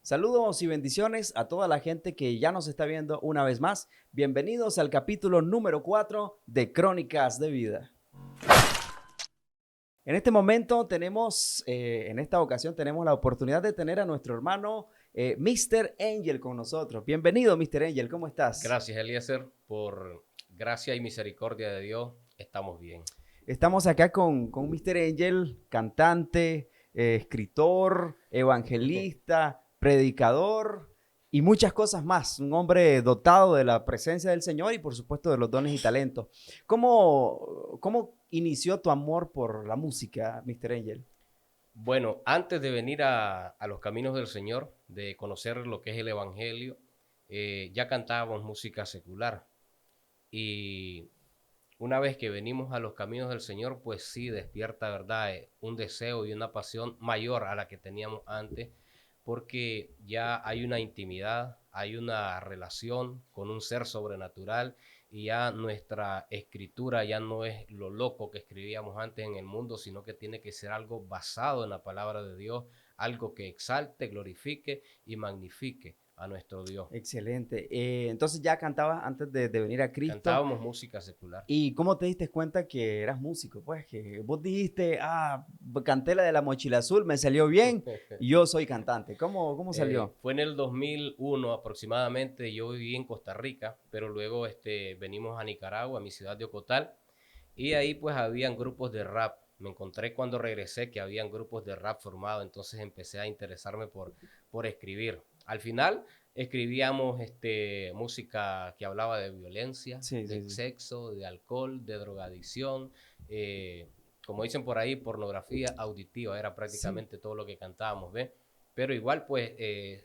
Saludos y bendiciones a toda la gente que ya nos está viendo una vez más. Bienvenidos al capítulo número 4 de Crónicas de Vida. En este momento en esta ocasión tenemos la oportunidad de tener a nuestro hermano Mr. Angel con nosotros. Bienvenido, Mr. Angel, ¿cómo estás? Gracias, Eliezer, por gracia y misericordia de Dios, estamos bien. Estamos acá con Mr. Angel, cantante, escritor, evangelista, predicador y muchas cosas más. Un hombre dotado de la presencia del Señor y por supuesto de los dones y talentos. ¿Cómo inició tu amor por la música, Mr. Angel? Bueno, antes de venir a los caminos del Señor, de conocer lo que es el Evangelio, ya cantábamos música secular. Y una vez que venimos a los caminos del Señor, pues sí despierta, ¿verdad? Un deseo y una pasión mayor a la que teníamos antes, porque ya hay una intimidad, hay una relación con un ser sobrenatural y ya nuestra escritura ya no es lo loco que escribíamos antes en el mundo, sino que tiene que ser algo basado en la palabra de Dios, algo que exalte, glorifique y magnifique a nuestro Dios. Excelente. Entonces ya cantabas antes de venir a Cristo. Cantábamos música secular. ¿Y cómo te diste cuenta que eras músico? Pues que vos dijiste, canté la de la mochila azul, me salió bien y yo soy cantante. ¿Cómo salió? Fue en el 2001 aproximadamente. Yo viví en Costa Rica, pero luego venimos a Nicaragua, a mi ciudad de Ocotal, y ahí pues habían grupos de rap. Me encontré cuando regresé que habían grupos de rap formados, entonces empecé a interesarme por escribir. Al final escribíamos música que hablaba de violencia, Sí, de sí, sí. sexo, de alcohol, de drogadicción, como dicen por ahí, pornografía auditiva, era Sí. prácticamente todo lo que cantábamos, ¿ves? Pero igual pues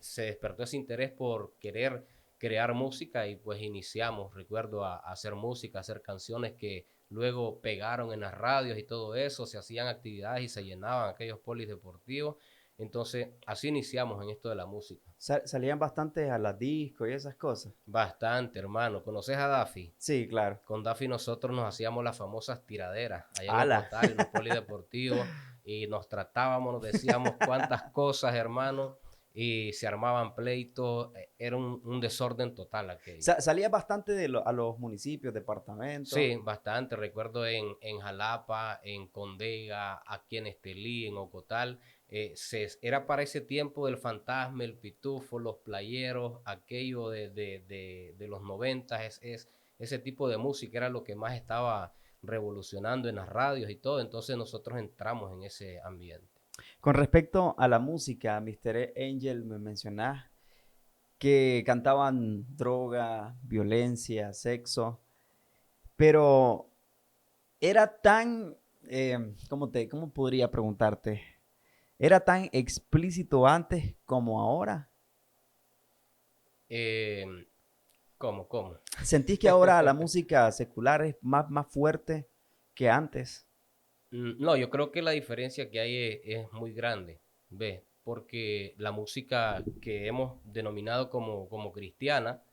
se despertó ese interés por querer crear música y pues iniciamos, recuerdo, a hacer música, a hacer canciones que luego pegaron en las radios y todo eso, se hacían actividades y se llenaban aquellos polideportivos. Entonces así iniciamos en esto de la música. Salían bastante a las discos y esas cosas. Bastante, hermano. ¿Conoces a Daffy? Sí, claro. Con Daffy nosotros nos hacíamos las famosas tiraderas allá en ¡Hala! Ocotal, en los polideportivos, y nos tratábamos, nos decíamos cuántas cosas, hermano, y se armaban pleitos, era un desorden total aquello. Salías bastante a los municipios, departamentos. Sí, bastante, recuerdo en Jalapa, en Condega, aquí en Estelí, en Ocotal, era para ese tiempo del Fantasma, el Pitufo, los playeros, aquello de los 90, ese tipo de música era lo que más estaba revolucionando en las radios y todo, entonces nosotros entramos en ese ambiente. Con respecto a la música, Mr. Angel, me mencionás que cantaban droga, violencia, sexo, pero era tan, ¿cómo podría preguntarte? ¿Era tan explícito antes como ahora? Eh, ¿Cómo? ¿Sentís que ahora la música secular es más fuerte que antes? No, yo creo que la diferencia que hay es muy grande, ¿ves? Porque la música que hemos denominado como cristiana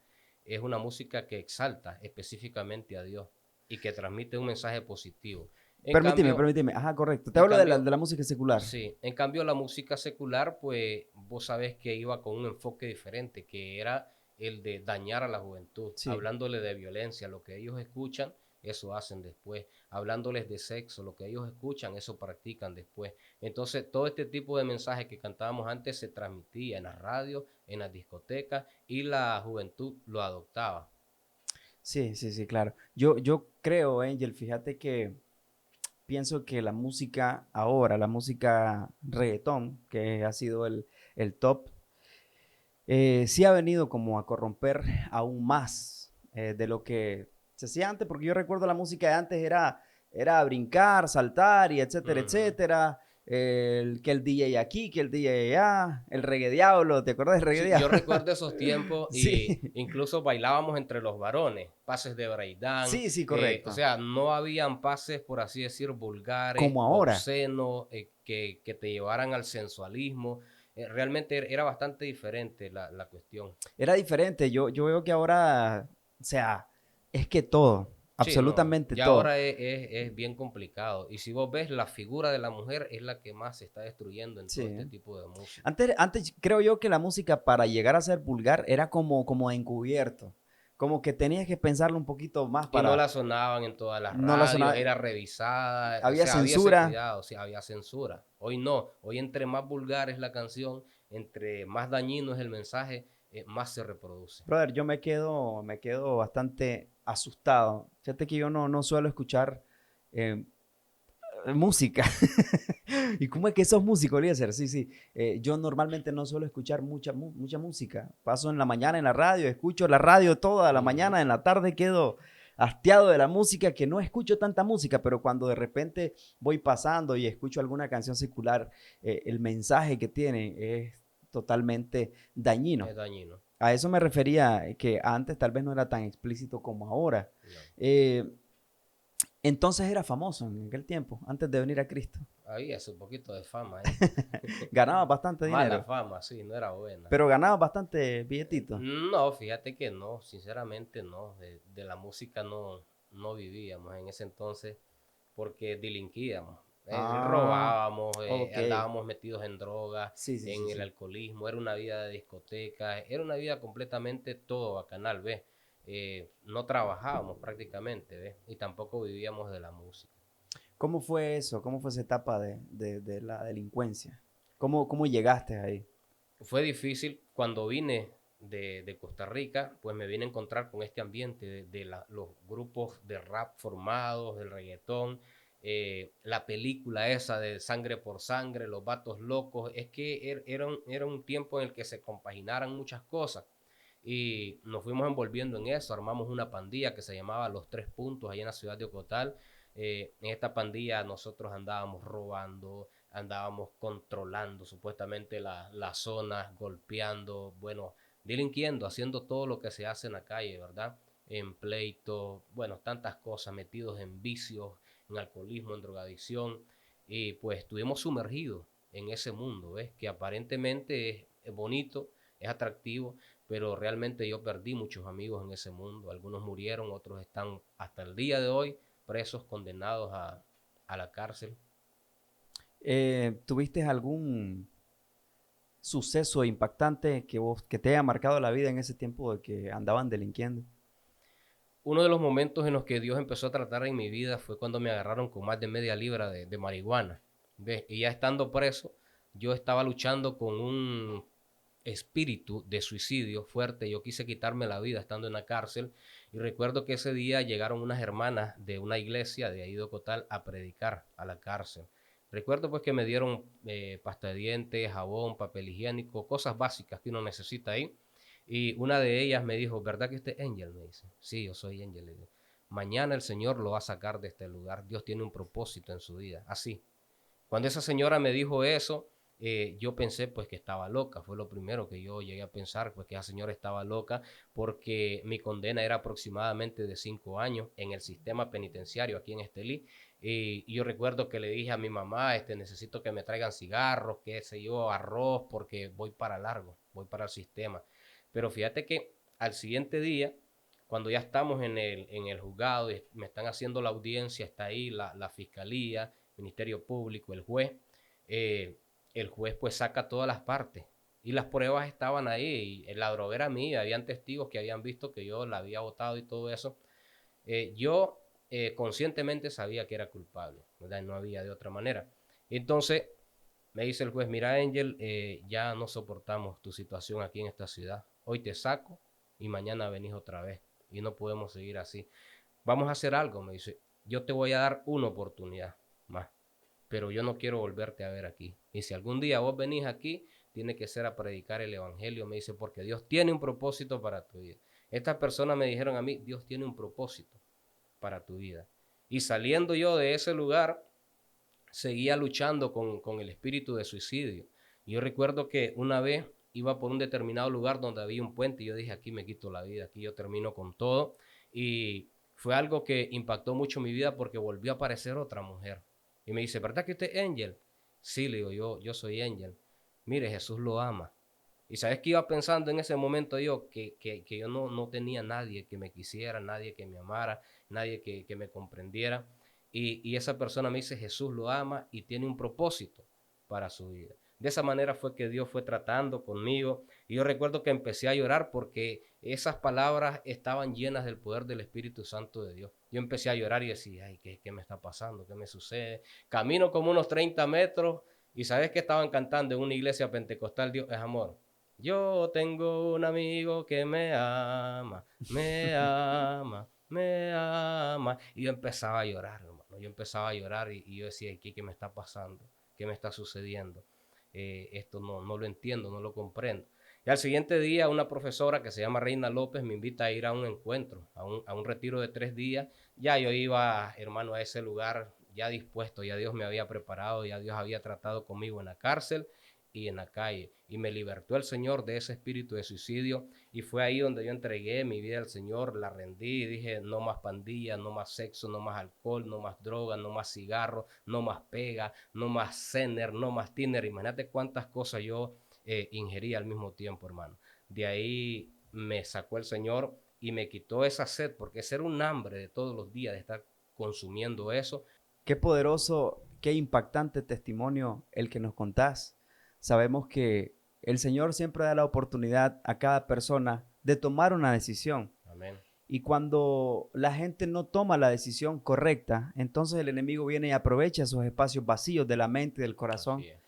es una música que exalta específicamente a Dios y que transmite un mensaje positivo. En cambio, Permíteme. Ajá, correcto. Te en hablo de cambio, la música secular. sí, en cambio la música secular, pues vos sabés que iba con un enfoque diferente, que era el de dañar a la juventud, Sí. hablándole de violencia, lo que ellos escuchan, eso hacen después, hablándoles de sexo, lo que ellos escuchan, eso practican después. Entonces, todo este tipo de mensajes que cantábamos antes se transmitía en las radios, en las discotecas y la juventud lo adoptaba. Sí, claro. Yo creo, Angel, fíjate que pienso que la música ahora, la música reggaetón, que ha sido el top, sí ha venido como a corromper aún más de lo que se hacía antes, porque yo recuerdo la música de antes era brincar, saltar y etcétera, Ujú. etcétera. Que el DJ aquí, que el DJ allá, el reggae diablo, ¿te acuerdas del reggae Sí, diablo? yo recuerdo esos tiempos y Sí, incluso bailábamos entre los varones, pases de breakdance, sí, o correcto. sea, no habían pases, por así decir, vulgares, Como ahora. obscenos, que te llevaran al sensualismo. Realmente era bastante diferente la cuestión. Era diferente. Yo veo que ahora, o sea, es que todo. Sí, no, absolutamente ya todo. ahora es bien complicado. Y si vos ves, la figura de la mujer es la que más se está destruyendo en todo Sí. este tipo de música. Antes creo yo que la música para llegar a ser vulgar era como encubierto. Como que tenías que pensarlo un poquito más Y no para la sonaban en todas las no la radios, sonar. era revisada, o Había sea, había ese censura. cuidado, sí, había censura. Hoy no, hoy entre más vulgar es la canción, entre más dañino es el mensaje, más se reproduce. Brother, yo me quedo bastante asustado. Fíjate que yo no suelo escuchar eh, música. ¿Y cómo es que sos músico, Eliezer? Sí, sí. Yo normalmente no suelo escuchar mucha música. Paso en la mañana en la radio, escucho la radio toda la Ujú. mañana, en la tarde quedo hastiado de la música, que no escucho tanta música, pero cuando de repente voy pasando y escucho alguna canción secular, el mensaje que tiene es totalmente dañino. Es dañino. A eso me refería, que antes tal vez no era tan explícito como ahora. No. Eh, entonces era famoso en aquel tiempo, antes de venir a Cristo. Había ese poquito de fama ahí. Ganaba bastante Mala dinero, fama, sí, no era buena. pero ganaba bastante billetito. No, fíjate que no, sinceramente no. De la música no vivíamos en ese entonces porque delinquíamos. Ah, Robábamos, ok. andábamos metidos en drogas, Sí, sí, sí, en el sí. alcoholismo, era una vida de discoteca, era una vida completamente todo bacanal, ¿ves? No trabajábamos prácticamente, ¿ves? Y tampoco vivíamos de la música. ¿Cómo fue eso? ¿Cómo fue esa etapa de la delincuencia? ¿Cómo llegaste ahí? Fue difícil cuando vine de Costa Rica, pues me vine a encontrar con este ambiente los grupos de rap formados, del reggaetón, la película esa de Sangre por Sangre, Los Vatos Locos, es que era un tiempo en el que se compaginaran muchas cosas y nos fuimos envolviendo en eso, armamos una pandilla que se llamaba Los Tres Puntos allá en la ciudad de Ocotal. En esta pandilla nosotros andábamos robando, andábamos controlando supuestamente las zonas, golpeando, bueno, delinquiendo, haciendo todo lo que se hace en la calle, ¿verdad? En pleitos, bueno, tantas cosas, metidos en vicios, en alcoholismo, en drogadicción, y pues estuvimos sumergidos en ese mundo, ¿ves? Que aparentemente es bonito, es atractivo, pero realmente yo perdí muchos amigos en ese mundo, algunos murieron, otros están hasta el día de hoy presos, condenados a la cárcel. ¿Tuviste algún suceso impactante que te haya marcado la vida en ese tiempo de que andaban delinquiendo? Uno de los momentos en los que Dios empezó a tratar en mi vida fue cuando me agarraron con más de media libra de marihuana. ¿Ves? Y ya estando preso, yo estaba luchando con un espíritu de suicidio fuerte. Yo quise quitarme la vida estando en la cárcel. Y recuerdo que ese día llegaron unas hermanas de una iglesia de ahí de Ocotal a predicar a la cárcel. Recuerdo pues que me dieron pasta de dientes, jabón, papel higiénico, cosas básicas que uno necesita ahí. Y una de ellas me dijo, ¿verdad que usted es Angel? Me dice, sí, yo soy Angel. Le digo, mañana el Señor lo va a sacar de este lugar. Dios tiene un propósito en su vida. Así. Cuando esa señora me dijo eso, yo pensé pues que estaba loca. Fue lo primero que yo llegué a pensar, pues que esa señora estaba loca porque mi condena era aproximadamente de 5 años en el sistema penitenciario aquí en Estelí. Y yo recuerdo que le dije a mi mamá, necesito que me traigan cigarros, qué sé yo, arroz, porque voy para largo, voy para el sistema. Pero fíjate que al siguiente día, cuando ya estamos en el juzgado y me están haciendo la audiencia, está ahí la fiscalía, Ministerio Público, eh, el juez pues saca todas las partes y las pruebas estaban ahí y la droga era mía, habían testigos que habían visto que yo la había botado y todo eso. Yo conscientemente sabía que era culpable, ¿verdad? No había de otra manera. Entonces me dice el juez, mira Angel, ya no soportamos tu situación aquí en esta ciudad. Hoy te saco y mañana venís otra vez y no podemos seguir así. Vamos a hacer algo, me dice. Yo te voy a dar una oportunidad más, pero yo no quiero volverte a ver aquí. Y si algún día vos venís aquí, tiene que ser a predicar el evangelio, me dice, porque Dios tiene un propósito para tu vida. Estas personas me dijeron a mí, Dios tiene un propósito para tu vida. Y saliendo yo de ese lugar, seguía luchando con el espíritu de suicidio. Y yo recuerdo que una vez iba por un determinado lugar donde había un puente y yo dije, aquí me quito la vida, aquí yo termino con todo. Y fue algo que impactó mucho mi vida porque volvió a aparecer otra mujer. Y me dice, ¿verdad que usted es Angel? Sí, le digo, yo soy Angel. Mire, Jesús lo ama. Y sabes que iba pensando en ese momento yo que yo no tenía nadie que me quisiera, nadie que me amara, nadie que me comprendiera. Y esa persona me dice, Jesús lo ama y tiene un propósito para su vida. De esa manera fue que Dios fue tratando conmigo. Y yo recuerdo que empecé a llorar porque esas palabras estaban llenas del poder del Espíritu Santo de Dios. Yo empecé a llorar y decía, ay, ¿qué me está pasando? ¿Qué me sucede? Camino como unos 30 metros y ¿sabes qué estaban cantando en una iglesia pentecostal? Dios es amor. Yo tengo un amigo que me ama, me ama, me ama. Y yo empezaba a llorar, hermano. Yo empezaba a llorar y yo decía, ¿qué me está pasando? ¿Qué me está sucediendo? Esto no lo entiendo, no lo comprendo. Y al siguiente día una profesora que se llama Reina López me invita a ir a un encuentro, a un retiro de 3 días. Ya yo iba, hermano, a ese lugar ya dispuesto, ya Dios me había preparado, ya Dios había tratado conmigo en la cárcel y en la calle. Y me libertó el Señor de ese espíritu de suicidio. Y fue ahí donde yo entregué mi vida al Señor, la rendí y dije, no más pandillas, no más sexo, no más alcohol, no más droga, no más cigarro, no más pega, no más cener, no más tiner. Imagínate cuántas cosas yo ingería al mismo tiempo, hermano. De ahí me sacó el Señor y me quitó esa sed, porque ese era un hambre de todos los días de estar consumiendo eso. Qué poderoso, qué impactante testimonio el que nos contás. Sabemos que el Señor siempre da la oportunidad a cada persona de tomar una decisión. Amén. Y cuando la gente no toma la decisión correcta, entonces el enemigo viene y aprovecha esos espacios vacíos de la mente y del corazón Así es.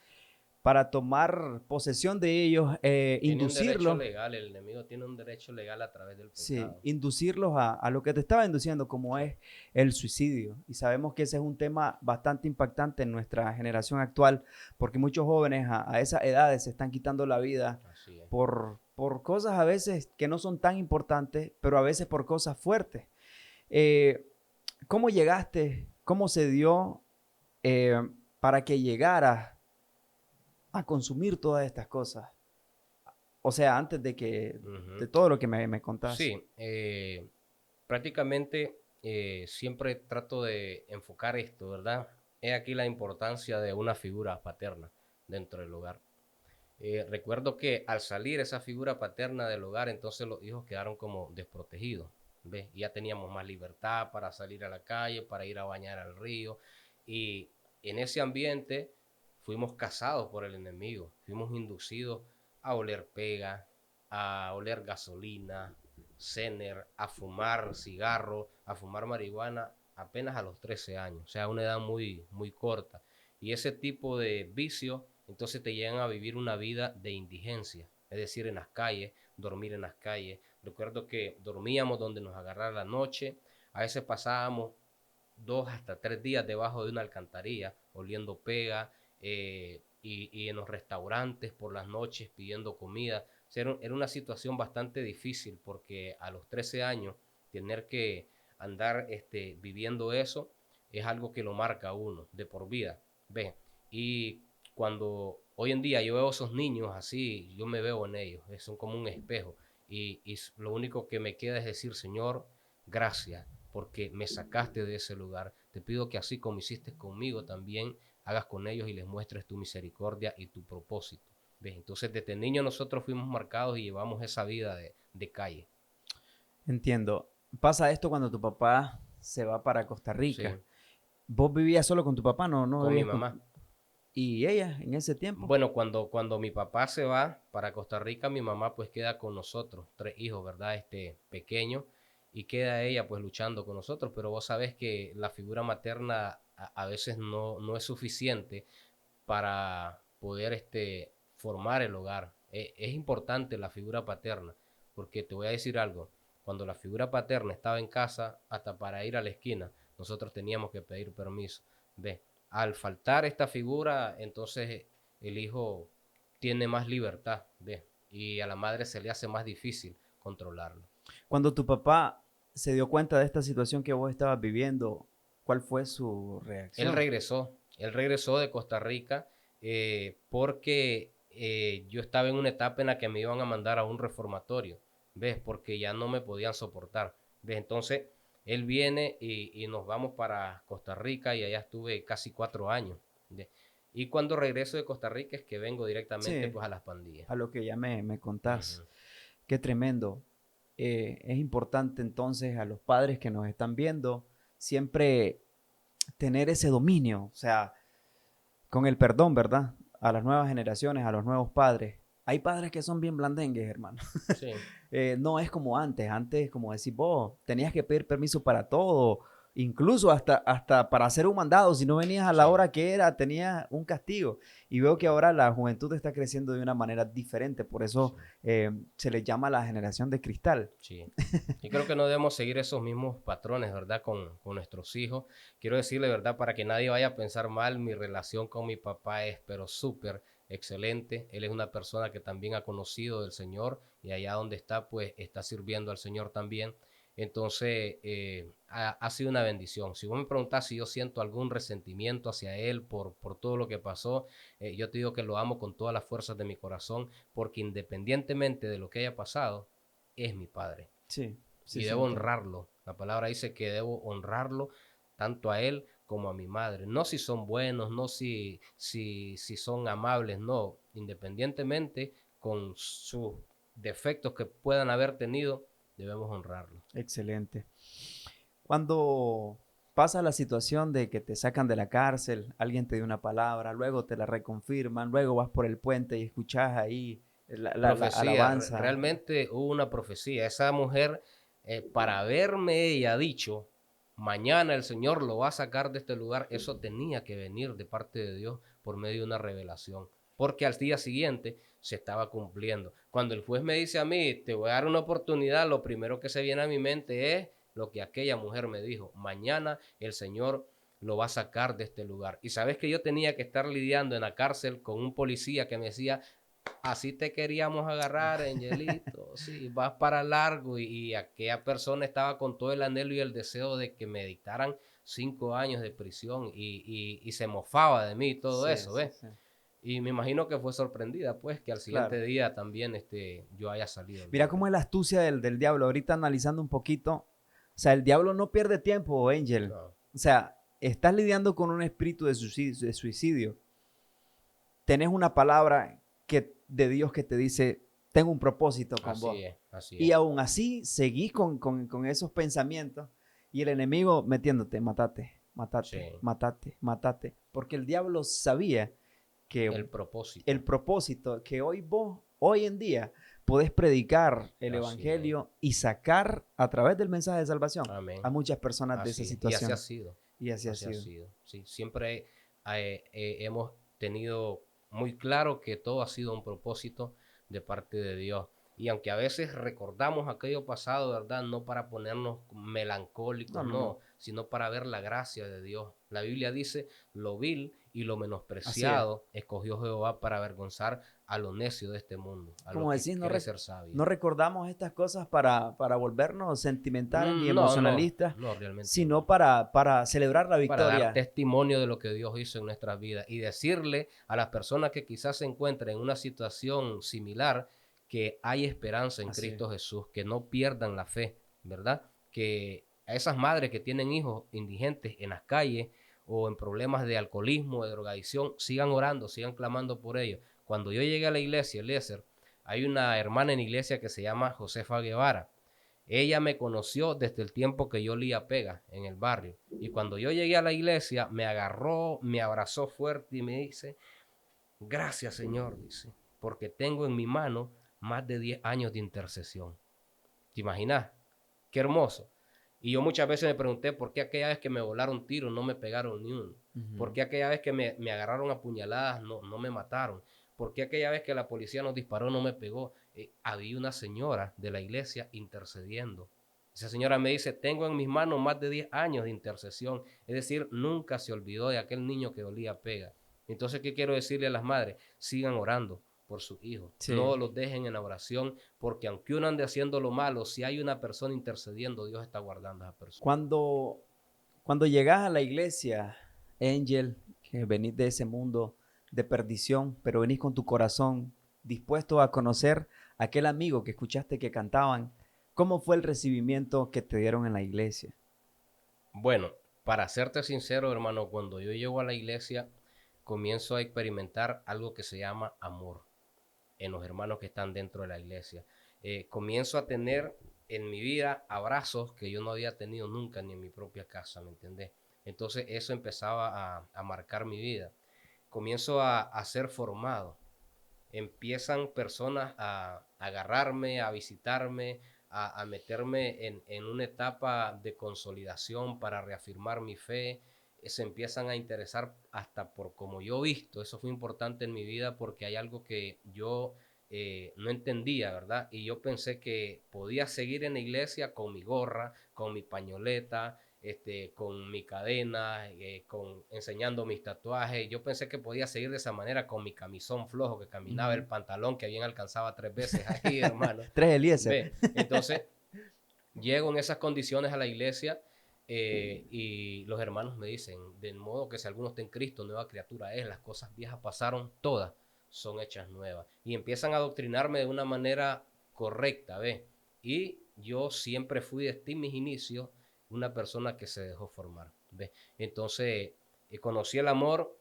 para tomar posesión de ellos, Tiene un derecho inducirlos, legal, el enemigo tiene un derecho legal a través del sí, pecado. inducirlos a lo que te estaba induciendo, como Sí, es el suicidio. Y sabemos que ese es un tema bastante impactante en nuestra generación actual, porque muchos jóvenes a esas edades se están quitando la vida así es. por cosas a veces que no son tan importantes, pero a veces por cosas fuertes. Eh, ¿Cómo llegaste? ¿Cómo se dio eh, para que llegaras a consumir todas estas cosas? O sea, antes de Ujú. todo lo que me contás. Sí, prácticamente siempre trato de enfocar esto, ¿verdad? He aquí la importancia de una figura paterna dentro del hogar. Recuerdo que al salir esa figura paterna del hogar, entonces los hijos quedaron como desprotegidos, ¿ves? Y ya teníamos más libertad para salir a la calle, para ir a bañar al río. Y en ese ambiente fuimos cazados por el enemigo, fuimos inducidos a oler pega, a oler gasolina, cener, a fumar cigarro, a fumar marihuana apenas a los 13 años, o sea, una edad muy, muy corta. Y ese tipo de vicio entonces te llegan a vivir una vida de indigencia, es decir, en las calles, dormir en las calles. Recuerdo que dormíamos donde nos agarrara la noche, a veces pasábamos 2 hasta 3 días debajo de una alcantarilla, oliendo pega, y en los restaurantes por las noches pidiendo comida. O sea, era una situación bastante difícil porque a los 13 años tener que andar viviendo eso es algo que lo marca a uno de por vida. ¿Ve? Y cuando hoy en día yo veo a esos niños así, yo me veo en ellos, son como un espejo. Y lo único que me queda es decir, Señor, gracias, porque me sacaste de ese lugar. Te pido que así como hiciste conmigo también, hagas con ellos y les muestres tu misericordia y tu propósito. ¿Ves? Entonces desde niño nosotros fuimos marcados y llevamos esa vida de calle. Entiendo. Pasa esto cuando tu papá se va para Costa Sí, Rica. ¿Vos vivías solo con tu papá? No, no con mi vivías mamá. ¿Y ella en ese tiempo? Bueno, cuando mi papá se va para Costa Rica, mi mamá pues queda con nosotros, 3 hijos, ¿verdad? Pequeño, y queda ella pues luchando con nosotros, pero vos sabés que la figura materna a veces no es suficiente para poder formar el hogar. Es importante la figura paterna, porque te voy a decir algo, cuando la figura paterna estaba en casa, hasta para ir a la esquina, nosotros teníamos que pedir permiso. ¿Ves? Al faltar esta figura, entonces el hijo tiene más libertad, ¿ves? Y a la madre se le hace más difícil controlarlo. Cuando tu papá se dio cuenta de esta situación que vos estabas viviendo, ¿cuál fue su Él reacción? regresó, él regresó de Costa Rica porque yo estaba en una etapa en la que me iban a mandar a un reformatorio, ¿ves? Porque ya no me podían soportar, ¿ves? Entonces él viene y nos vamos para Costa Rica y allá estuve casi 4 años, ¿ves? Y cuando regreso de Costa Rica es que vengo directamente Sí, pues a las pandillas. a lo que ya me contás. Ujú. Qué tremendo. es importante entonces a los padres que nos están viendo siempre tener ese dominio, o sea, con el perdón, ¿verdad? A las nuevas generaciones, a los nuevos padres. Hay padres que son bien blandengues, hermano. Sí, No es como antes. Antes, como decís vos, tenías que pedir permiso para todo. Incluso hasta para hacer un mandado. Si no venías a la sí. hora que era, tenías un castigo. Y veo que ahora la juventud está creciendo de una manera diferente. Por eso Sí. se le llama la generación de cristal. Sí. Y creo que no debemos seguir esos mismos patrones, ¿verdad? Con nuestros hijos. Quiero decirle, ¿verdad? Para que nadie vaya a pensar mal, mi relación con mi papá es, pero súper excelente. Él es una persona que también ha conocido del Señor y allá donde está, pues está sirviendo al Señor también. Entonces, ha sido una bendición. Si vos me preguntás si yo siento algún resentimiento hacia él por todo lo que pasó, yo te digo que lo amo con todas las fuerzas de mi corazón, porque independientemente de lo que haya pasado, es mi padre Sí, sí, y sí, debo entiendo. honrarlo. La palabra dice que debo honrarlo tanto a él como a mi madre. No si son buenos, no si son amables, no. Independientemente con sus defectos que puedan haber tenido, debemos honrarlo. Excelente. Cuando pasa la situación de que te sacan de la cárcel, alguien te dio una palabra, luego te la reconfirman, luego vas por el puente y escuchas ahí la Profecía, alabanza. realmente hubo una profecía. Esa mujer, para haberme ella dicho, mañana el Señor lo va a sacar de este lugar, eso tenía que venir de parte de Dios por medio de una revelación, porque al día siguiente se estaba cumpliendo. Cuando el juez me dice a mí, te voy a dar una oportunidad, lo primero que se viene a mi mente es lo que aquella mujer me dijo, mañana el Señor lo va a sacar de este lugar. Y sabes que yo tenía que estar lidiando en la cárcel con un policía que me decía, así te queríamos agarrar, Angelito. Sí, vas para largo. Y aquella persona estaba con todo el anhelo y el deseo de que me dictaran 5 años de prisión y se mofaba de mí y todo Sí, eso, sí, ¿ves? sí. Y me imagino que fue sorprendida, pues, que al Claro. siguiente día también yo haya salido Mira libre. cómo es la astucia del diablo. Ahorita analizando un poquito, o sea, el diablo no pierde tiempo, Angel. No, O sea, estás lidiando con un espíritu de suicidio. Tenés una palabra de Dios que te dice, tengo un propósito con vos. así es, así Y es. aún así seguís con esos pensamientos y el enemigo metiéndote, matate, Sí, matate, matate, matate. Porque el diablo sabía que el el propósito. propósito que hoy en día, podés predicar el Así es. evangelio y sacar a través del mensaje de salvación Amén. a muchas personas de esa Así es. Y así ha situación. sido. Y así ha Así ha sido. sido. Sí, siempre hemos tenido muy claro que todo ha sido un propósito de parte de Dios. Y aunque a veces recordamos aquello pasado, ¿verdad? No para ponernos No, melancólicos, no, no. no, sino para ver la gracia de Dios. La Biblia dice, lo vil y lo Así es. menospreciado escogió Jehová para avergonzar a lo necio de este mundo, a lo Como que decís, cree ser sabio. no recordamos estas cosas para volvernos sentimentales ni No, no, emocionalistas, no, realmente sino no. para celebrar la Para dar victoria. testimonio de lo que Dios hizo en nuestras vidas y decirle a las personas que quizás se encuentren en una situación similar que hay esperanza en Así es. Cristo Jesús, que no pierdan la fe, ¿verdad? Que a esas madres que tienen hijos indigentes en las calles o en problemas de alcoholismo, de drogadicción, sigan orando, sigan clamando por ellos. Cuando yo llegué a la iglesia, Eliezer, hay una hermana en la iglesia que se llama Josefa Guevara. Ella me conoció desde el tiempo que yo olía pega en el barrio. Y cuando yo llegué a la iglesia, me agarró, me abrazó fuerte y me dice, gracias Señor, dice, porque tengo en mi mano más de 10 años de intercesión. ¿Te imaginas? Qué hermoso. Y yo muchas veces me pregunté por qué aquella vez que me volaron tiros no me pegaron ni uno. ¿Por Ujú. qué aquella vez que me agarraron a puñaladas no me mataron? ¿Por qué aquella vez que la policía nos disparó no me pegó? Había una señora de la iglesia intercediendo. Esa señora me dice, tengo en mis manos más de 10 años de intercesión. Es decir, nunca se olvidó de aquel niño que olía pega. Entonces, ¿qué quiero decirle a las madres? Sigan orando por sus hijos. Sí. No los dejen en la oración, porque aunque uno ande haciendo lo malo, si hay una persona intercediendo, Dios está guardando a esa persona. Cuando, cuando llegas a la iglesia, Angel, que venís de ese mundo de perdición, pero venís con tu corazón dispuesto a conocer a aquel amigo que escuchaste que cantaban, ¿cómo fue el recibimiento que te dieron en la iglesia? Bueno, para serte sincero, hermano, cuando yo llego a la iglesia, comienzo a experimentar algo que se llama amor en los hermanos que están dentro de la iglesia. Comienzo a tener en mi vida abrazos que yo no había tenido nunca ni en mi propia casa, ¿me entendés? Entonces eso empezaba a marcar mi vida. Comienzo a ser formado. Empiezan personas a agarrarme, a visitarme, a meterme en una etapa de consolidación para reafirmar mi fe. Se empiezan a interesar hasta por como yo he visto. Eso fue importante en mi vida porque hay algo que yo no entendía, ¿verdad? Y yo pensé que podía seguir en la iglesia con mi gorra, con mi pañoleta, con mi cadena, enseñando mis tatuajes. Yo pensé que podía seguir de esa manera con mi camisón flojo que caminaba, el pantalón que bien alcanzaba 3 veces ahí, hermano. Tres Eliezer. Ve, entonces llego en esas condiciones a la iglesia y los hermanos me dicen, de modo que si alguno está en Cristo, nueva criatura es, las cosas viejas pasaron, todas son hechas nuevas. Y empiezan a adoctrinarme de una manera correcta, ¿ves? Y yo siempre fui desde mis inicios una persona que se dejó formar, ¿ves? Entonces, conocí el amor,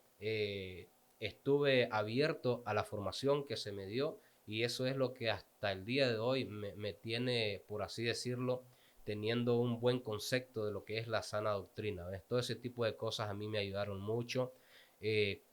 estuve abierto a la formación que se me dio y eso es lo que hasta el día de hoy me tiene, por así decirlo, teniendo un buen concepto de lo que es la sana doctrina, ¿ves? Todo ese tipo de cosas a mí me ayudaron mucho.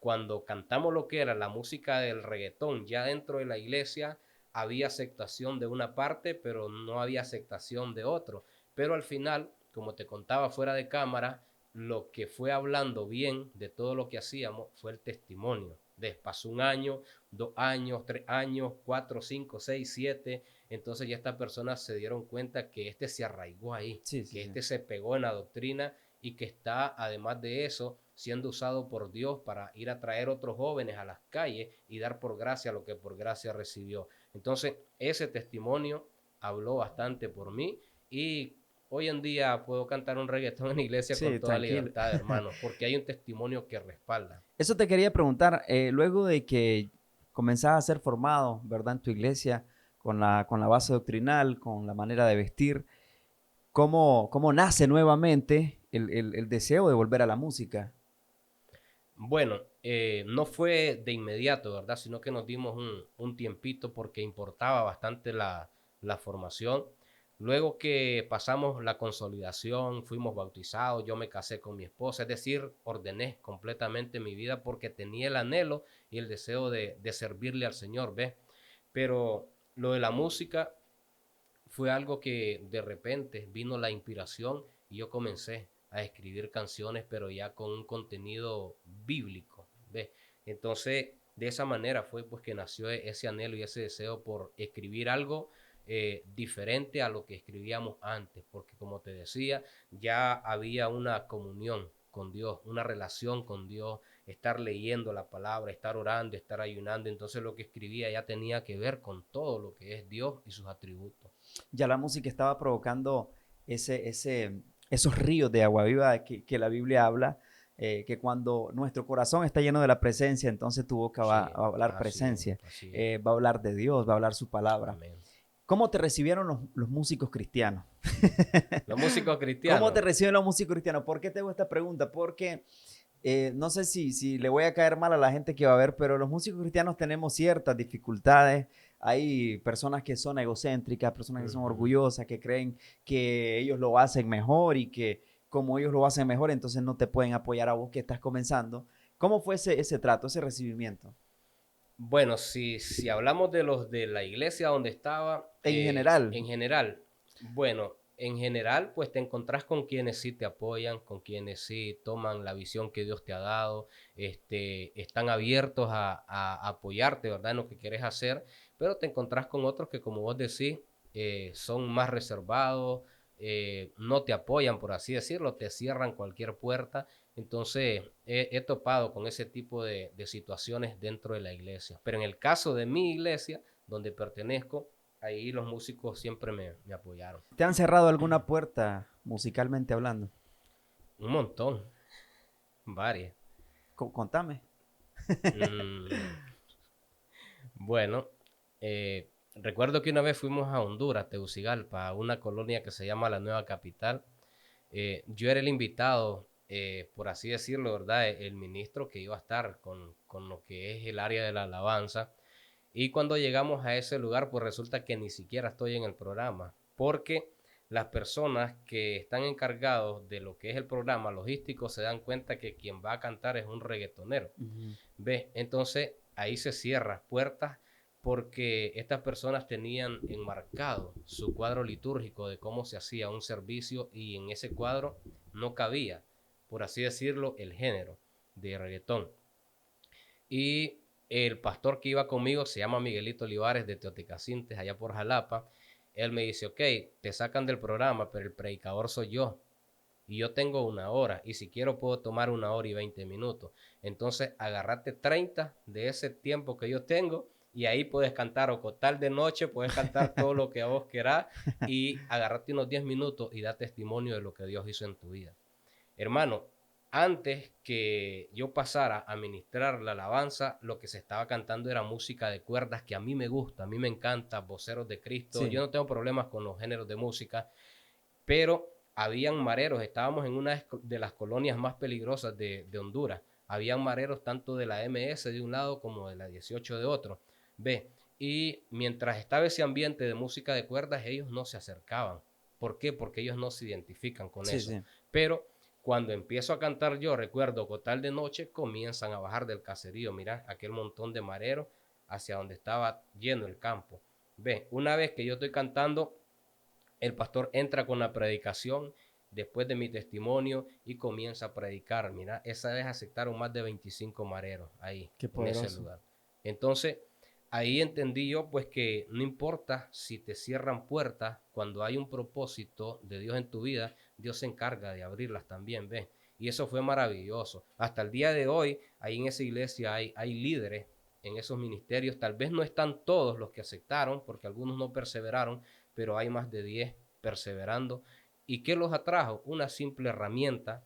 Cuando cantamos lo que era la música del reggaetón ya dentro de la iglesia, había aceptación de una parte, pero no había aceptación de otro. Pero al final, como te contaba fuera de cámara, lo que fue hablando bien de todo lo que hacíamos fue el testimonio. Pasó 1 año, 2 años, 3 años, 4, 5, 6, 7. Entonces ya estas personas se dieron cuenta que se arraigó ahí, Sí, sí, que sí. se pegó en la doctrina y que está, además de eso, siendo usado por Dios para ir a traer otros jóvenes a las calles y dar por gracia lo que por gracia recibió. Entonces, ese testimonio habló bastante por mí y hoy en día puedo cantar un reggaetón en la iglesia con Sí, toda tranquilo. libertad, hermanos, porque hay un testimonio que respalda. Eso te quería preguntar, luego de que comenzás a ser formado, ¿verdad? En tu iglesia, con la base doctrinal, con la manera de vestir, ¿cómo nace nuevamente el deseo de volver a la música? Bueno, no fue de inmediato, ¿verdad? Sino que nos dimos un tiempito porque importaba bastante la formación. Luego que pasamos la consolidación, fuimos bautizados, yo me casé con mi esposa, es decir, ordené completamente mi vida porque tenía el anhelo y el deseo de servirle al Señor, ¿ves? Pero lo de la música fue algo que de repente vino la inspiración y yo comencé a escribir canciones, pero ya con un contenido bíblico, ¿ves? Entonces, de esa manera fue pues que nació ese anhelo y ese deseo por escribir algo diferente a lo que escribíamos antes, porque como te decía, ya había una comunión con Dios, una relación con Dios, estar leyendo la palabra, estar orando, estar ayunando, entonces lo que escribía ya tenía que ver con todo lo que es Dios y sus atributos. Ya la música estaba provocando esos ríos de agua viva que la Biblia habla, que cuando nuestro corazón está lleno de la presencia, entonces tu boca va Sí, a hablar así es, presencia, así es. va a hablar de Dios, va a hablar su palabra. Amén. ¿Cómo te recibieron los músicos cristianos? Los músicos ¿Cómo te cristianos. reciben los músicos cristianos? ¿Por qué te hago esta pregunta? Porque no sé si le voy a caer mal a la gente que va a ver, pero los músicos cristianos tenemos ciertas dificultades. Hay personas que son egocéntricas, personas que son Ujú. orgullosas, que creen que ellos lo hacen mejor y que como ellos lo hacen mejor, entonces no te pueden apoyar a vos que estás comenzando. ¿Cómo fue ese trato, ese recibimiento? Bueno, si hablamos de los de la iglesia donde estaba, En general. en general, bueno, en general, pues te encontrás con quienes sí te apoyan, con quienes sí toman la visión que Dios te ha dado, están abiertos a apoyarte, ¿verdad? En lo que quieres hacer, pero te encontrás con otros que, como vos decís, son más reservados, no te apoyan, por así decirlo, te cierran cualquier puerta. Entonces, he topado con ese tipo de situaciones dentro de la iglesia. Pero en el caso de mi iglesia, donde pertenezco, ahí los músicos siempre me apoyaron. ¿Te han cerrado alguna puerta musicalmente hablando? Un montón, varias. Contame. Mm, bueno, recuerdo que una vez fuimos a Honduras, Tegucigalpa, a una colonia que se llama la Nueva Capital. Yo era el invitado, por así decirlo, ¿verdad? El ministro que iba a estar con lo que es el área de la alabanza. Y cuando llegamos a ese lugar, pues resulta que ni siquiera estoy en el programa. porque las personas que están encargados de lo que es el programa logístico se dan cuenta que quien va a cantar es un reggaetonero. ¿Ves? Entonces ahí se cierran puertas porque estas personas tenían enmarcado su cuadro litúrgico de cómo se hacía un servicio y en ese cuadro no cabía, por así decirlo, el género de reggaetón. Y el pastor que iba conmigo se llama Miguelito Olivares de Teoticacintes, allá por Jalapa. Él me dice, ok, te sacan del programa, pero el predicador soy yo. Y yo tengo 1 hora. Y si quiero puedo tomar 1 hora y 20 minutos. Entonces agarrate 30 de ese tiempo que yo tengo. Y ahí puedes cantar o cotal de noche, puedes cantar todo lo que a vos querás. Y agarrate unos 10 minutos y da testimonio de lo que Dios hizo en tu vida. Hermano, antes que yo pasara a ministrar la alabanza, lo que se estaba cantando era música de cuerdas que a mí me gusta, a mí me encanta, voceros de Cristo. Sí. Yo no tengo problemas con los géneros de música, pero habían mareros. Estábamos en una de las colonias más peligrosas de Honduras. Habían mareros tanto de la MS de un lado como de la 18 de otro. Ve, y mientras estaba ese ambiente de música de cuerdas, ellos no se acercaban. ¿Por qué? Porque ellos no se identifican con Sí, eso. sí. Pero cuando empiezo a cantar yo, recuerdo Cotal de Noche, comienzan a bajar del caserío. Mira, aquel montón de mareros hacia donde estaba lleno el campo. Ve, una vez que yo estoy cantando, el pastor entra con la predicación después de mi testimonio y comienza a predicar. Mira, esa vez aceptaron más de 25 mareros ahí, Qué en ese poderoso. lugar. Entonces, ahí entendí yo pues que no importa si te cierran puertas, cuando hay un propósito de Dios en tu vida, Dios se encarga de abrirlas también, ¿ves? Y eso fue maravilloso. Hasta el día de hoy, ahí en esa iglesia hay líderes en esos ministerios. Tal vez no están todos los que aceptaron, porque algunos no perseveraron, pero hay más de 10 perseverando. ¿Y qué los atrajo? Una simple herramienta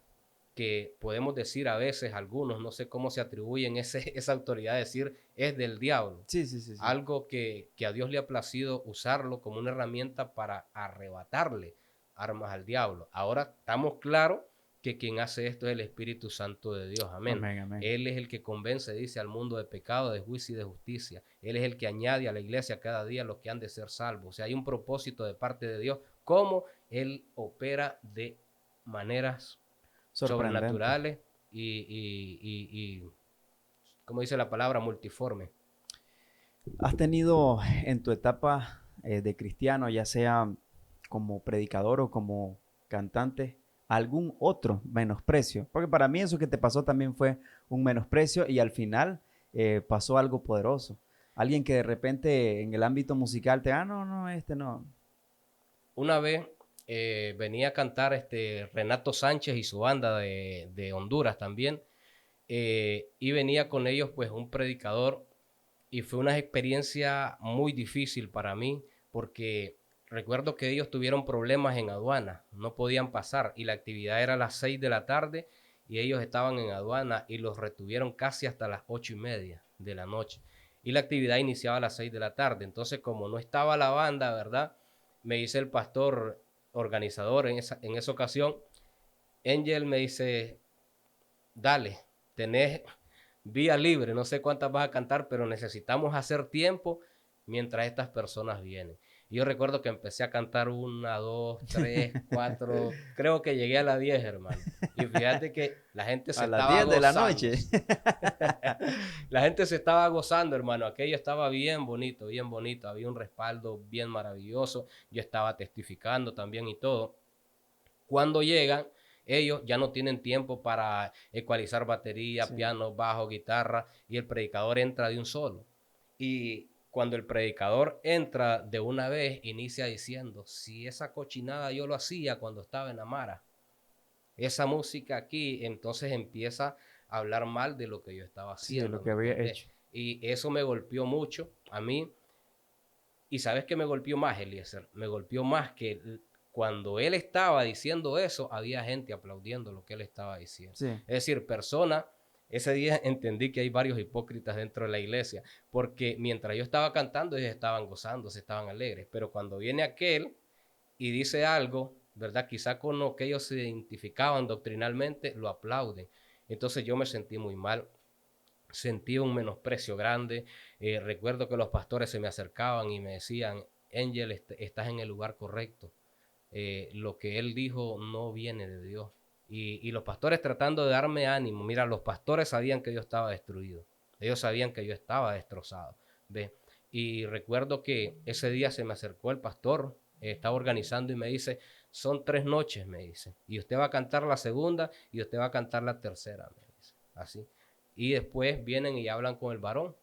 que podemos decir a veces algunos, no sé cómo se atribuyen esa autoridad de decir es del diablo. Sí, sí, sí, sí. Algo que a Dios le ha placido usarlo como una herramienta para arrebatarle armas al diablo. Ahora estamos claros que quien hace esto es el Espíritu Santo de Dios. Amén. Amén, amén. Él es el que convence, dice, al mundo de pecado, de juicio y de justicia. Él es el que añade a la iglesia cada día los que han de ser salvos. O sea, hay un propósito de parte de Dios, cómo Él opera de maneras Sorprendente. sobrenaturales y como dice la palabra, multiforme. ¿Has tenido en tu etapa de cristiano, ya sea como predicador o como cantante, algún otro menosprecio? Porque para mí eso que te pasó también fue un menosprecio y al final pasó algo poderoso. Alguien que de repente en el ámbito musical te, no, no, este no. Una vez venía a cantar Renato Sánchez y su banda de Honduras también, y venía con ellos pues un predicador y fue una experiencia muy difícil para mí porque recuerdo que ellos tuvieron problemas en aduana, no podían pasar y la actividad era a las 6 de la tarde y ellos estaban en aduana y los retuvieron casi hasta las 8:30 de la noche y la actividad iniciaba a las 6 de la tarde. Entonces, como no estaba la banda, ¿verdad? Me dice el pastor organizador en esa ocasión, Angel me dice, dale, tenés vía libre, no sé cuántas vas a cantar, pero necesitamos hacer tiempo mientras estas personas vienen. Y yo recuerdo que empecé a cantar 1, 2, 3, 4, creo que llegué a la 10, hermano. Y fíjate que la gente se A las estaba 10 de la gozando. noche. La gente se estaba gozando, hermano. Aquello estaba bien bonito, bien bonito. Había un respaldo bien maravilloso. Yo estaba testificando también y todo. Cuando llegan, ellos ya no tienen tiempo para ecualizar batería, Sí. piano, bajo, guitarra, y el predicador entra de un solo. Y cuando el predicador entra de una vez, inicia diciendo, si esa cochinada yo lo hacía cuando estaba en Amara, esa música aquí, entonces empieza a hablar mal de lo que yo estaba Sí, de lo haciendo, que ¿me había entendés? hecho. Y eso me golpeó mucho a mí. Y sabes que me golpeó más, Eliezer, me golpeó más que cuando él estaba diciendo eso, había gente aplaudiendo lo que él estaba diciendo. Sí. Es decir, personas, ese día entendí que hay varios hipócritas dentro de la iglesia, porque mientras yo estaba cantando, ellos estaban gozando, se estaban alegres, pero cuando viene aquel y dice algo, ¿verdad? Quizá con lo que ellos se identificaban doctrinalmente, lo aplauden. Entonces yo me sentí muy mal, sentí un menosprecio grande. Recuerdo que los pastores se me acercaban y me decían, Angel, estás en el lugar correcto. Lo que él dijo no viene de Dios. Y los pastores tratando de darme ánimo. Mira, los pastores sabían que yo estaba destruido. Ellos sabían que yo estaba destrozado. ¿Ve? Y recuerdo que ese día se me acercó el pastor, estaba organizando y me dice, son 3 noches, me dice. Y usted va a cantar la segunda y usted va a cantar la tercera, me dice. Así. Y después vienen y hablan con el varón.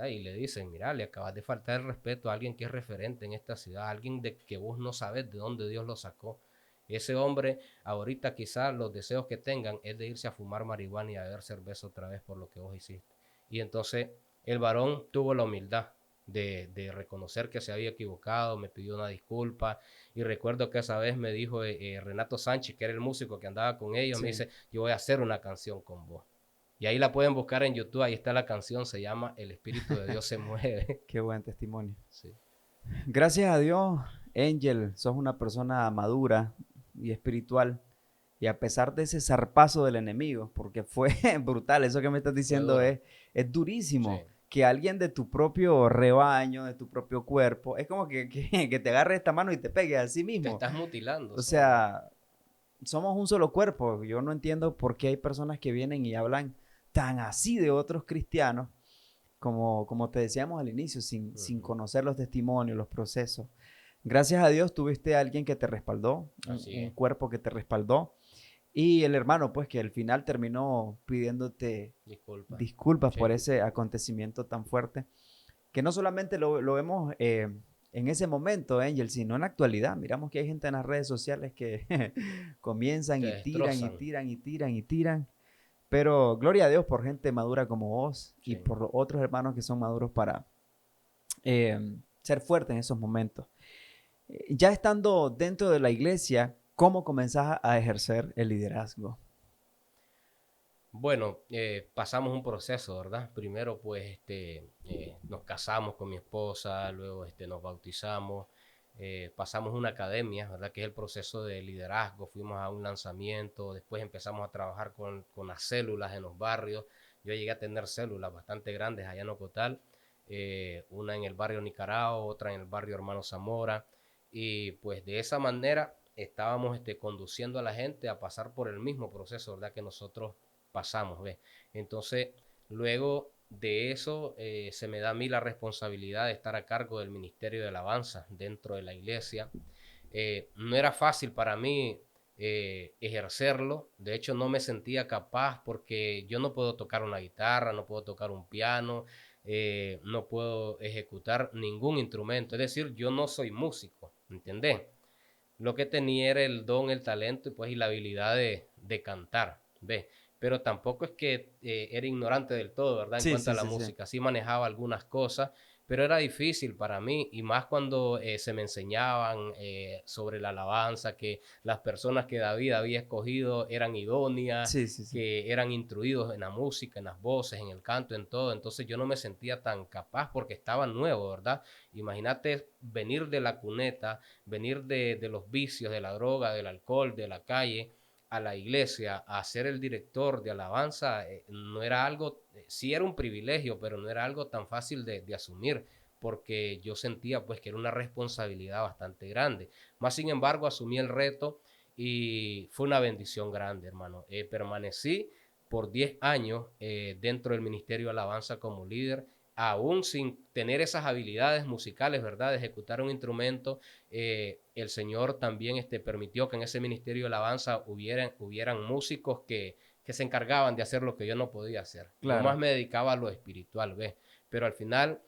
Y le dicen, mira, le acabas de faltar el respeto a alguien que es referente en esta ciudad, alguien de que vos no sabes de dónde Dios lo sacó. Ese hombre, ahorita quizás los deseos que tengan es de irse a fumar marihuana y a beber cerveza otra vez por lo que vos hiciste. Y entonces el varón tuvo la humildad de reconocer que se había equivocado, me pidió una disculpa. Y recuerdo que esa vez me dijo Renato Sánchez, que era el músico que andaba con ellos, me dice, yo voy a hacer una canción con vos. Y ahí la pueden buscar en YouTube, ahí está la canción, se llama El Espíritu de Dios se mueve. Qué buen testimonio. Sí. Gracias a Dios, Angel, sos una persona madura y espiritual. Y a pesar de ese zarpazo del enemigo, porque fue brutal, eso que me estás diciendo es durísimo. Sí. Que alguien de tu propio rebaño, de tu propio cuerpo, es como que te agarre esta mano y te pegue a sí Te mismo. estás mutilando. O sea, somos un solo cuerpo. Yo no entiendo por qué hay personas que vienen y hablan tan así de otros cristianos, como te decíamos al inicio, sin conocer los testimonios, los procesos. Gracias a Dios tuviste a alguien que te respaldó, un cuerpo que te respaldó. Y el hermano, pues, que al final terminó pidiéndote disculpas por ese acontecimiento tan fuerte, que no solamente lo vemos en ese momento, Angel, sino en la actualidad. Miramos que hay gente en las redes sociales que comienzan y tiran y tiran y tiran y tiran. Pero gloria a Dios por gente madura como vos y por los otros hermanos que son maduros para ser fuertes en esos momentos. Ya estando dentro de la iglesia, ¿cómo comenzás a ejercer el liderazgo? Bueno, pasamos un proceso, ¿verdad? Primero, pues, nos casamos con mi esposa, luego, nos bautizamos, pasamos una academia, ¿verdad? Que es el proceso de liderazgo, fuimos a un lanzamiento, después empezamos a trabajar con las células en los barrios. Yo llegué a tener células bastante grandes allá en Ocotal, una en el barrio Nicaragua, otra en el barrio Hermano Zamora, y pues de esa manera estábamos conduciendo a la gente a pasar por el mismo proceso, ¿verdad? Que nosotros pasamos, ¿ves? Entonces, luego de eso, se me da a mí la responsabilidad de estar a cargo del Ministerio de Alabanza dentro de la iglesia. No era fácil para mí ejercerlo, de hecho no me sentía capaz porque yo no puedo tocar una guitarra, no puedo tocar un piano, no puedo ejecutar ningún instrumento, es decir, yo no soy músico, ¿entendés? Lo que tenía era el don, el talento y pues y la habilidad de cantar, ¿ves? Pero tampoco es que era ignorante del todo, ¿verdad? En cuanto a la música, sí manejaba algunas cosas, pero era difícil para mí y más cuando se me enseñaban sobre la alabanza, que las personas que David había escogido eran idóneas, que eran instruidos en la música, en las voces, en el canto, en todo. Entonces yo no me sentía tan capaz porque estaba nuevo, ¿verdad? Imagínate venir de la cuneta, venir de los vicios, de la droga, del alcohol, de la calle, a la iglesia, a ser el director de alabanza, no era algo, sí era un privilegio, pero no era algo tan fácil de asumir, porque yo sentía pues que era una responsabilidad bastante grande. Más sin embargo, asumí el reto y fue una bendición grande, hermano. Permanecí por 10 años dentro del Ministerio de Alabanza como líder, aún sin tener esas habilidades musicales, ¿verdad? De ejecutar un instrumento. El Señor también permitió que en ese Ministerio de Alabanza hubieran músicos que se encargaban de hacer lo que yo no podía hacer. Claro. Yo más me dedicaba a lo espiritual, ¿ves? Pero al final,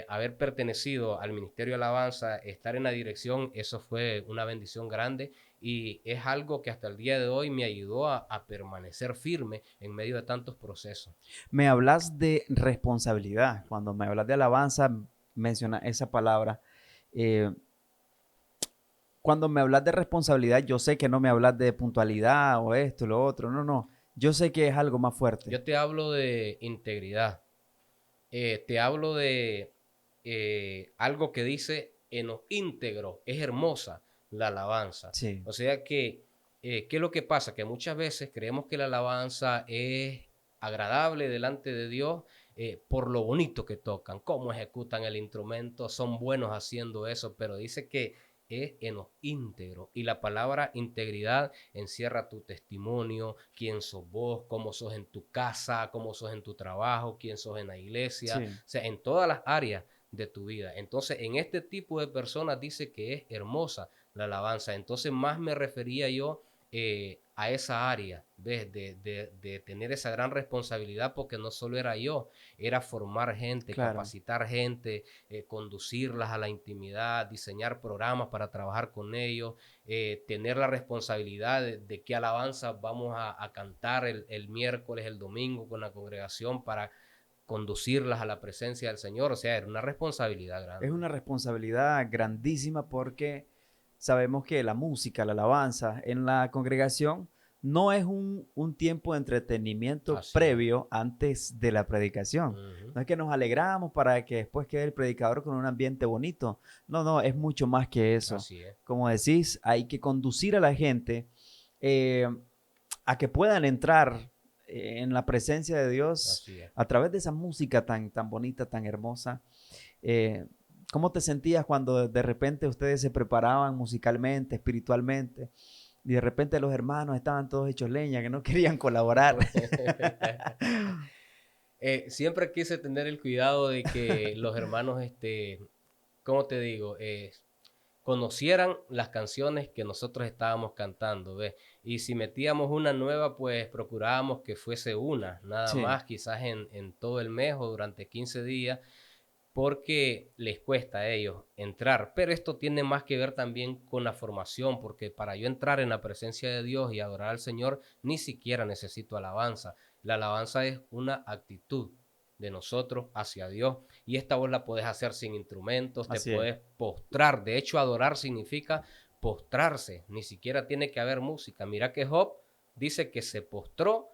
haber pertenecido al Ministerio de Alabanza, estar en la dirección, eso fue una bendición grande y es algo que hasta el día de hoy me ayudó a permanecer firme en medio de tantos procesos. Me hablas de responsabilidad. Cuando me hablas de alabanza, menciona esa palabra. Cuando me hablas de responsabilidad, yo sé que no me hablas de puntualidad o esto, lo otro. No, no. Yo sé que es algo más fuerte. Yo te hablo de integridad. Te hablo de algo que dice en lo íntegro. Es hermosa la alabanza. Sí. O sea que, ¿qué es lo que pasa? Que muchas veces creemos que la alabanza es agradable delante de Dios, por lo bonito que tocan, cómo ejecutan el instrumento, son buenos haciendo eso, pero dice que es en lo íntegro. Y la palabra integridad encierra tu testimonio, quién sos vos, cómo sos en tu casa, cómo sos en tu trabajo, quién sos en la iglesia, Sí. o sea, en todas las áreas de tu vida. Entonces, en este tipo de personas dice que es hermosa la alabanza. Entonces, más me refería yo a esa área, ¿ves? De tener esa gran responsabilidad, porque no solo era yo, era formar gente, Claro. capacitar gente, conducirlas a la intimidad, diseñar programas para trabajar con ellos, tener la responsabilidad de qué alabanza vamos a cantar el miércoles, el domingo con la congregación para conducirlas a la presencia del Señor. O sea, era una responsabilidad Es grande. una responsabilidad grandísima porque sabemos que la música, la alabanza en la congregación no es un tiempo de entretenimiento Así es. previo antes de la predicación. Ujú. No es que nos alegramos para que después quede el predicador con un ambiente bonito. No, no, es mucho más que eso. Así es. Como decís, hay que conducir a la gente eh, a que puedan entrar en la presencia de Dios Así es. a través de esa música tan, tan bonita, tan hermosa. Eh, ¿Cómo te sentías cuando de repente ustedes se preparaban musicalmente, espiritualmente, y de repente los hermanos estaban todos hechos leña, que no querían colaborar? Siempre quise tener el cuidado de que los hermanos, ¿cómo te digo? Conocieran las canciones que nosotros estábamos cantando, ¿ves? Y si metíamos una nueva, pues procurábamos que fuese una, nada Sí, más, quizás en todo el mes o durante 15 días, porque les cuesta a ellos entrar. Pero esto tiene más que ver también con la formación, porque para yo entrar en la presencia de Dios y adorar al Señor, ni siquiera necesito alabanza. La alabanza es una actitud de nosotros hacia Dios, y esta vos la podés hacer sin instrumentos, te así es. puedes postrar. De hecho, adorar significa postrarse, ni siquiera tiene que haber música. Mira que Job dice que se postró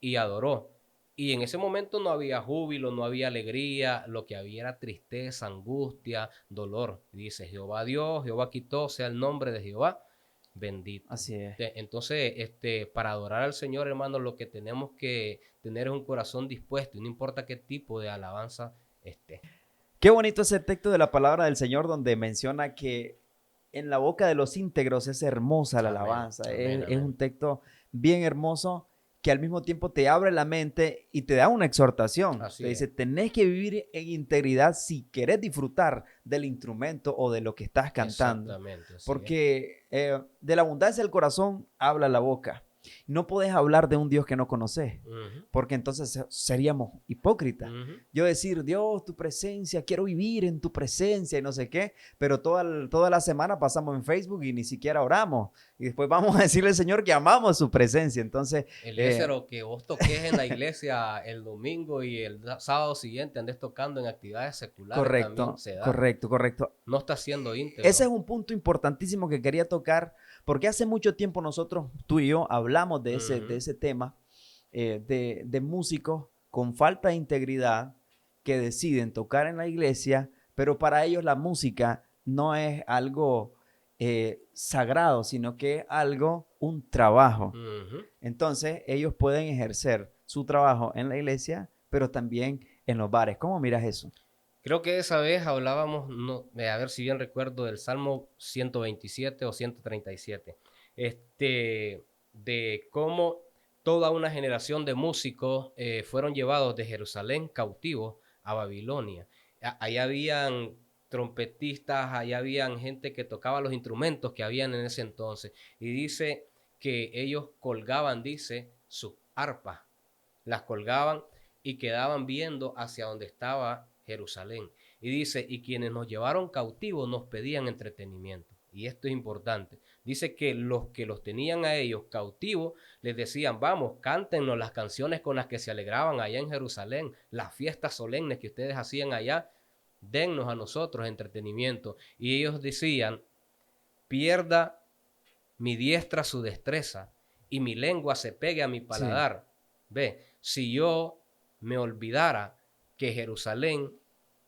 y adoró. Y en ese momento no había júbilo, no había alegría, lo que había era tristeza, angustia, dolor. Dice, Jehová Dios, Jehová quitó, sea el nombre de Jehová bendito. Así es. Entonces, para adorar al Señor, hermano, lo que tenemos que tener es un corazón dispuesto, y no importa qué tipo de alabanza esté. Qué bonito ese texto de la palabra del Señor donde menciona que en la boca de los íntegros es hermosa la Amén, alabanza. amén, Es amén. un texto bien hermoso que al mismo tiempo te abre la mente y te da una exhortación. Te Así es, dice, tenés que vivir en integridad si querés disfrutar del instrumento o de lo que estás cantando. exactamente, así es. Porque de la abundancia del corazón habla la boca. No podés hablar de un Dios que no conoces, Ujú, porque entonces seríamos hipócritas. ujú. Yo decir, Dios, tu presencia, quiero vivir en tu presencia y no sé qué, pero toda la semana pasamos en Facebook y ni siquiera oramos. Y después vamos a decirle al Señor que amamos su presencia. Entonces, Eliezer, o que vos toques en la iglesia el domingo y el sábado siguiente andes tocando en actividades seculares, también correcto, se da. correcto, correcto. No está siendo Ese íntegro. es un punto importantísimo que quería tocar, porque hace mucho tiempo nosotros, tú y yo, hablamos de Ujú. ese tema, de músicos con falta de integridad que deciden tocar en la iglesia, pero para ellos la música no es algo sagrado, sino que es algo, un trabajo. Ujú. Entonces, ellos pueden ejercer su trabajo en la iglesia, pero también en los bares. ¿Cómo miras eso? Creo que esa vez hablábamos, no, a ver si bien recuerdo, del Salmo 127 o 137, de cómo toda una generación de músicos fueron llevados de Jerusalén cautivos a Babilonia. Allá habían trompetistas, allá habían gente que tocaba los instrumentos que habían en ese entonces. Y dice que ellos colgaban, dice, sus arpas, las colgaban y quedaban viendo hacia donde estaba Jerusalén. Y dice, y quienes nos llevaron cautivos nos pedían entretenimiento. Y esto es importante. Dice que los tenían a ellos cautivos les decían, vamos, cántenos las canciones con las que se alegraban allá en Jerusalén, las fiestas solemnes que ustedes hacían allá, dennos a nosotros entretenimiento. Y ellos decían, pierda mi diestra su destreza y mi lengua se pegue a mi Sí, paladar. Ve, si yo me olvidara que Jerusalén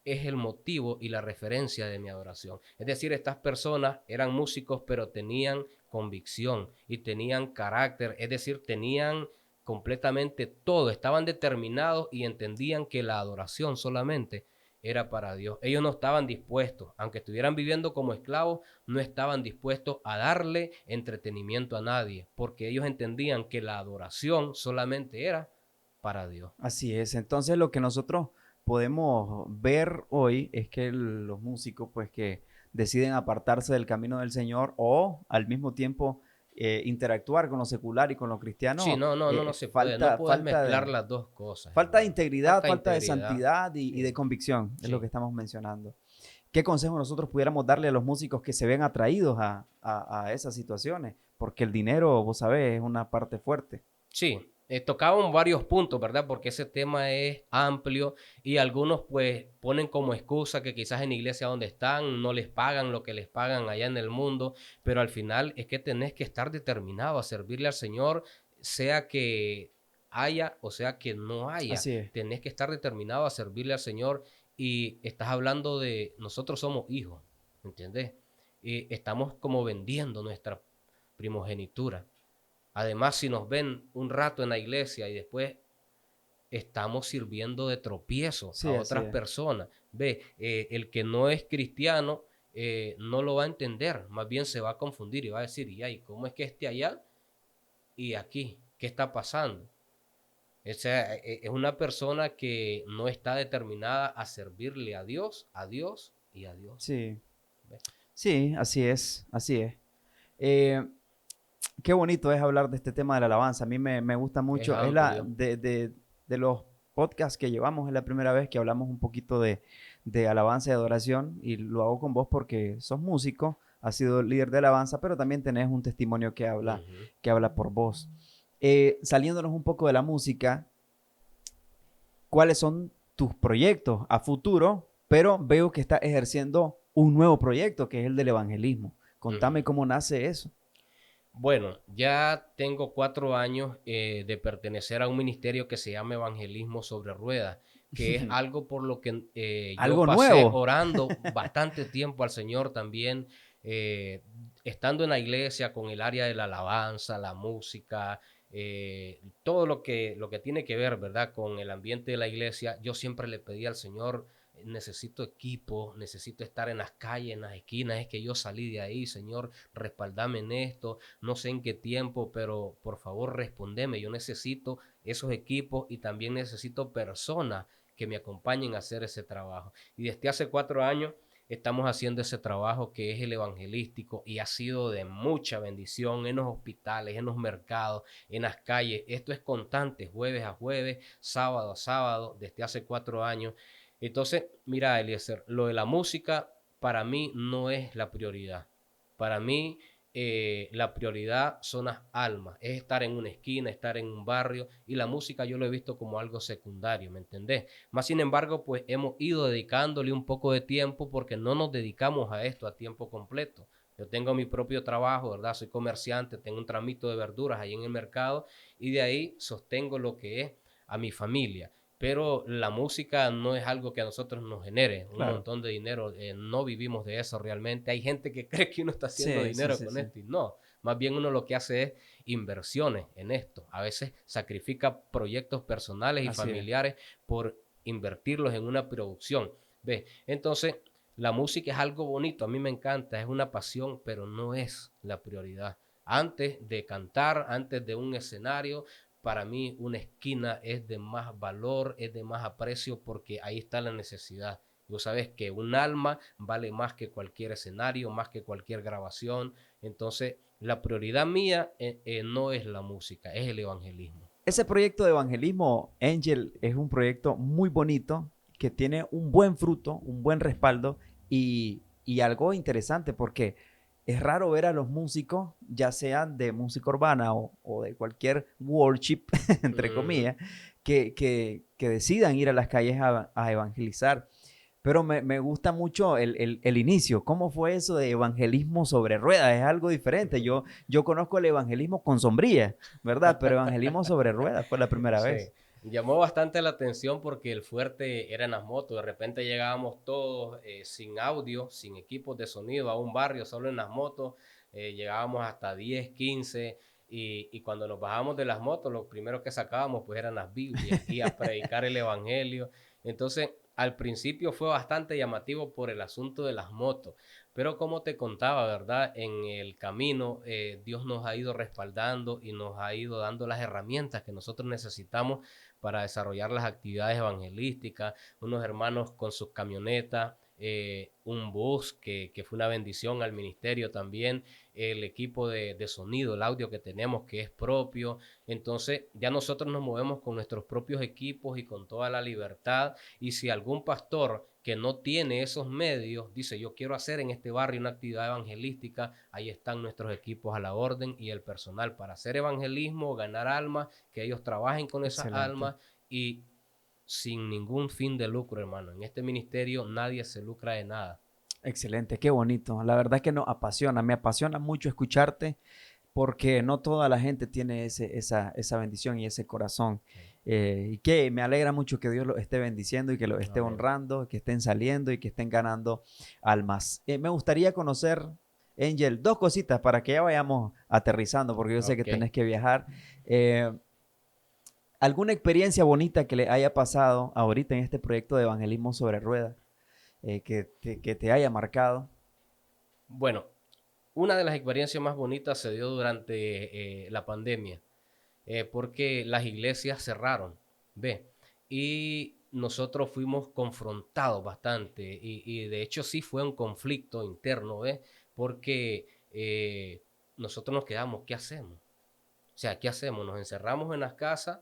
es el motivo y la referencia de mi adoración. Es decir, estas personas eran músicos, pero tenían convicción y tenían carácter, es decir, tenían completamente todo. Estaban determinados y entendían que la adoración solamente era para Dios. Ellos no estaban dispuestos, aunque estuvieran viviendo como esclavos, no estaban dispuestos a darle entretenimiento a nadie, porque ellos entendían que la adoración solamente era para Dios. Así es. Entonces lo que nosotros podemos ver hoy es que los músicos pues que deciden apartarse del camino del Señor o al mismo tiempo interactuar con lo secular y con lo Sí, cristiano, no se puede, no puedes mezclar las dos cosas, falta de hermano. integridad, Falta falta de integridad. santidad y de Sí, convicción, es lo que sí. estamos mencionando. ¿Qué consejo nosotros pudiéramos darle a los músicos que se ven atraídos a esas situaciones? Porque el dinero, vos sabés, es una parte fuerte. Sí, tocaban varios puntos, ¿verdad? Porque ese tema es amplio y algunos pues ponen como excusa que quizás en la iglesia donde están no les pagan lo que les pagan allá en el mundo, pero al final es que tenés que estar determinado a servirle al Señor, sea que haya o sea que no haya. Así es. Tenés que estar determinado a servirle al Señor y estás hablando de nosotros somos hijos, ¿entiendes? Y estamos como vendiendo nuestra primogenitura. Además, si nos ven un rato en la iglesia y después estamos sirviendo de tropiezo a Sí, así otras es. personas, ve, el que no es cristiano no lo va a entender, más bien se va a confundir y va a decir, ¿y cómo es que esté allá y aquí? ¿Qué está pasando? O sea, es una persona que no está determinada a servirle a Dios y a Dios. Sí, ¿Ve? sí, así es, así es. Eh, Qué bonito es hablar de este tema de la alabanza. A mí me gusta Es mucho. Es amplio. de los podcasts que llevamos, es la primera vez que hablamos un poquito de alabanza y adoración. Y lo hago con vos porque sos músico, has sido líder de alabanza, pero también tenés un testimonio Ujú. que habla por vos. Saliéndonos un poco de la música, ¿cuáles son tus proyectos a futuro? Pero veo que estás ejerciendo un nuevo proyecto, que es el del evangelismo. Contame Ujú. cómo nace eso. Bueno, ya tengo 4 años de pertenecer a un ministerio que se llama Evangelismo sobre Ruedas, que es algo por lo que yo Algo pasé nuevo. orando bastante tiempo al Señor también, eh, estando en la iglesia con el área de la alabanza, la música, todo lo que tiene que ver, ¿verdad? Con el ambiente de la iglesia, yo siempre le pedí al Señor, necesito equipo, necesito estar en las calles, en las esquinas, es que yo salí de ahí, Señor, respaldame en esto, no sé en qué tiempo, pero por favor respondeme. Yo necesito esos equipos y también necesito personas que me acompañen a hacer ese trabajo. Y desde hace 4 años estamos haciendo ese trabajo que es el evangelístico y ha sido de mucha bendición en los hospitales, en los mercados, en las calles. Esto es constante, jueves a jueves, sábado a sábado, desde hace 4 años. Entonces, mira, Eliezer, lo de la música para mí no es la prioridad. Para mí la prioridad son las almas, es estar en una esquina, estar en un barrio y la música yo lo he visto como algo secundario, ¿me entendés? Más sin embargo, pues hemos ido dedicándole un poco de tiempo porque no nos dedicamos a esto a tiempo completo. Yo tengo mi propio trabajo, ¿verdad? Soy comerciante, tengo un tramito de verduras ahí en el mercado y de ahí sostengo lo que es a mi familia. Pero la música no es algo que a nosotros nos genere un Claro. montón de dinero, no vivimos de eso realmente. Hay gente que cree que uno está haciendo Sí, sí, dinero sí, con sí. esto y no, más bien uno lo que hace es inversiones en esto. A veces sacrifica proyectos personales y Así es. familiares por invertirlos en una producción. ¿Ves? Entonces, la música es algo bonito, a mí me encanta, es una pasión, pero no es la prioridad. Antes de cantar, antes de un escenario, para mí una esquina es de más valor, es de más aprecio porque ahí está la necesidad. Vos sabes que un alma vale más que cualquier escenario, más que cualquier grabación. Entonces, la prioridad mía no es la música, es el evangelismo. Ese proyecto de evangelismo, Angel, es un proyecto muy bonito que tiene un buen fruto, un buen respaldo y algo interesante porque es raro ver a los músicos, ya sean de música urbana o de cualquier worship, entre Ujú. comillas, que decidan ir a las calles a evangelizar. Pero me gusta mucho el inicio. ¿Cómo fue eso de evangelismo sobre ruedas? Es algo diferente. Yo conozco el evangelismo con sombrilla, ¿verdad? Pero evangelismo sobre ruedas fue la primera Sí, vez. llamó bastante la atención porque el fuerte era en las motos. De repente llegábamos todos sin audio, sin equipos de sonido a un barrio, solo en las motos. Llegábamos hasta 10, 15. Y cuando nos bajamos de las motos, lo primero que sacábamos pues eran las Biblias y a predicar el Evangelio. Entonces, al principio fue bastante llamativo por el asunto de las motos, pero como te contaba, ¿verdad? En el camino Dios nos ha ido respaldando y nos ha ido dando las herramientas que nosotros necesitamos para desarrollar las actividades evangelísticas, unos hermanos con sus camionetas, un bus que fue una bendición al ministerio también, el equipo de sonido, el audio que tenemos que es propio. Entonces ya nosotros nos movemos con nuestros propios equipos y con toda la libertad. Y si algún pastor que no tiene esos medios dice yo quiero hacer en este barrio una actividad evangelística, ahí están nuestros equipos a la orden y el personal para hacer evangelismo, ganar almas, que ellos trabajen con esas Excelente. almas y sin ningún fin de lucro, hermano. En este ministerio nadie se lucra de nada. Excelente, qué bonito. La verdad que me apasiona mucho escucharte porque no toda la gente tiene esa bendición y ese corazón. Y que me alegra mucho que Dios lo esté bendiciendo y que lo esté Amén. honrando, que estén saliendo y que estén ganando almas. Me gustaría conocer, Angel, dos cositas para que ya vayamos aterrizando, porque yo sé que Ok. tenés que viajar. Eh, ¿Alguna experiencia bonita que le haya pasado ahorita en este proyecto de evangelismo sobre ruedas que te haya marcado? Bueno, una de las experiencias más bonitas se dio durante la pandemia, porque las iglesias cerraron, ¿ve? Y nosotros fuimos confrontados bastante y de hecho sí fue un conflicto interno, ¿ve? Porque nosotros nos quedamos, ¿qué hacemos? O sea, ¿qué hacemos? ¿Nos encerramos en las casas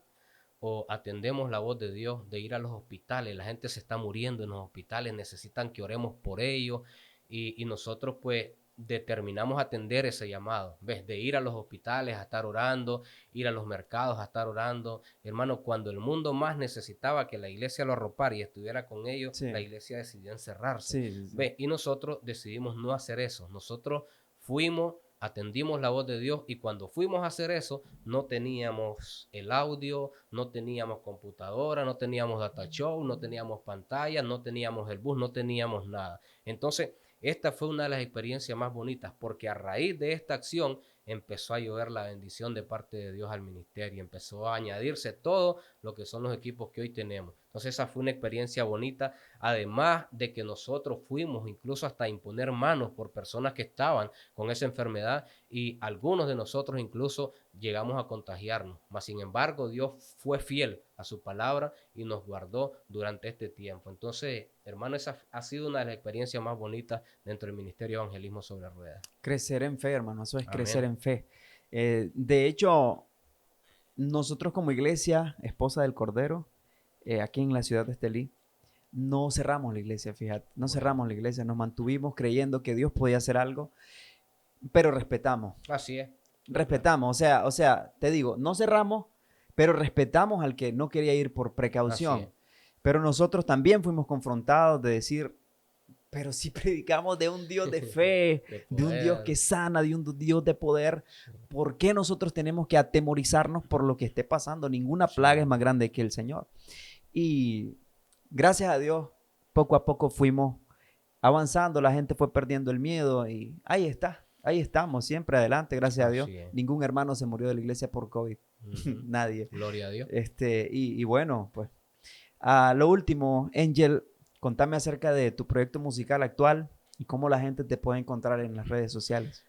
o atendemos la voz de Dios de ir a los hospitales? La gente se está muriendo en los hospitales, necesitan que oremos por ellos y nosotros pues determinamos atender ese llamado, ¿ves? De ir a los hospitales a estar orando, ir a los mercados a estar orando. Hermano, cuando el mundo más necesitaba que la iglesia lo arropara y estuviera con ellos, la Sí, iglesia decidió encerrarse, sí, sí, sí. ¿ves? Y nosotros decidimos no hacer eso. Nosotros fuimos, atendimos la voz de Dios y cuando fuimos a hacer eso, no teníamos el audio, no teníamos computadora, no teníamos data show, no teníamos pantalla, no teníamos el bus, no teníamos nada. Entonces, esta fue una de las experiencias más bonitas porque a raíz de esta acción empezó a llover la bendición de parte de Dios al ministerio, empezó a añadirse todo lo que son los equipos que hoy tenemos. Entonces esa fue una experiencia bonita, además de que nosotros fuimos incluso hasta imponer manos por personas que estaban con esa enfermedad y algunos de nosotros incluso llegamos a contagiarnos. Mas sin embargo, Dios fue fiel a su palabra y nos guardó durante este tiempo. Entonces, hermano, esa ha sido una de las experiencias más bonitas dentro del Ministerio de Evangelismo sobre Ruedas. Crecer en fe, hermano, eso es crecer Amén. en fe. De hecho, nosotros como iglesia, esposa del Cordero, aquí en la ciudad de Estelí, no cerramos la iglesia, fíjate, no Bueno, cerramos la iglesia, nos mantuvimos creyendo que Dios podía hacer algo, pero respetamos, así es. Claro. respetamos, o sea, te digo, no cerramos, pero respetamos al que no quería ir por Así es. precaución. Pero nosotros también fuimos confrontados de decir, pero si predicamos de un Dios de fe, De de un Dios poder. que sana, de un Dios de poder, Sí, ¿por qué nosotros tenemos que atemorizarnos por lo que esté pasando? Ninguna plaga sí, es más grande que el Señor. Y gracias a Dios, poco a poco fuimos avanzando, la gente fue perdiendo el miedo y ahí está, ahí estamos, siempre adelante, gracias a Dios. así es. Ningún hermano se murió de la iglesia por COVID, Ujú. nadie. Gloria a Dios. Y bueno, pues a lo último, Angel, contame acerca de tu proyecto musical actual y cómo la gente te puede encontrar en las redes sociales.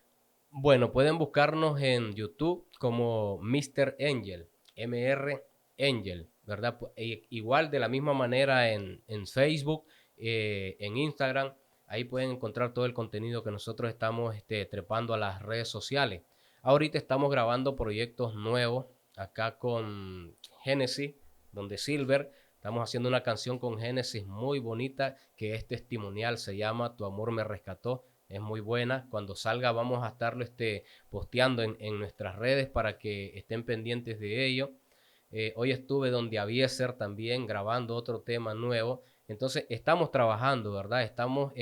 Bueno, pueden buscarnos en YouTube como Mr. Angel, MR Angel, ¿verdad? Igual de la misma manera en Facebook, en Instagram, ahí pueden encontrar todo el contenido que nosotros estamos trepando a las redes sociales. Ahorita estamos grabando proyectos nuevos acá con Genesis, donde Silver, estamos haciendo una canción con Genesis muy bonita que es testimonial, se llama Tu amor me rescató. Es muy buena. Cuando salga vamos a estarlo posteando en nuestras redes para que estén pendientes de ello. Hoy estuve donde había ser también grabando otro tema nuevo. Entonces estamos trabajando, ¿verdad? Estamos